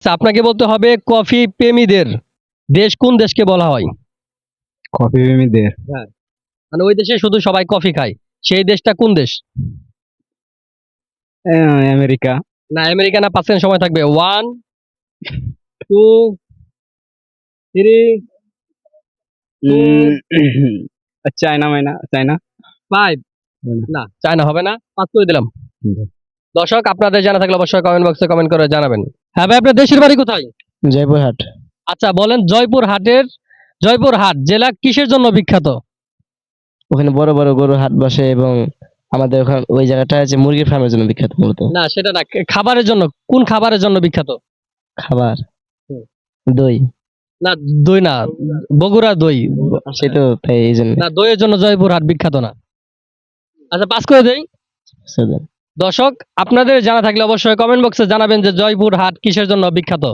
আচ্ছা, আপনাকে বলতে হবে কফি প্রেমীদের দেশ কোন দেশকে বলা হয়? কফি প্রেমীদের হ্যাঁ, মানে ওই দেশে শুধু সবাই কফি খায়, সেই দেশটা কোন দেশ? আমেরিকা। না, আমেরিকা না, 5 সেকেন্ড সময় থাকবে। 1 2 3 4 চায়না চায়না 5 না, চায়না হবে না। 5 করে দিলাম। দর্শক, আপনাদের জানা থাকলে অবশ্যই কমেন্ট বক্সে কমেন্ট করে জানাবেন। হ্যাঁ ভাই, আপনার দেশের বাড়ি কোথায়? জয়পুরহাট। আচ্ছা বলেন, জয়পুরহাট জেলা কিসের জন্য বিখ্যাত? ওখানে বড় বড় গরু হাট বসে এবং আমাদের ওখানে ওই জায়গাটা আছে মুরগির ফার্মের জন্য বিখ্যাত মূলত। না, সেটা না, খাবারের জন্য। কোন খাবারের জন্য বিখ্যাত? খাবার হুম। দই। না, দই না, বগুড়া দই। সে তো তাই এই জন্য না, দইয়ের জন্য জয়পুরহাট বিখ্যাত না। আচ্ছা, পাস করে দেই। দর্শক, আপনাদের জানা থাকলে অবশ্যই কমেন্ট বক্সে জানাবেন যে জয়পুরহাট কিসের জন্য বিখ্যাত।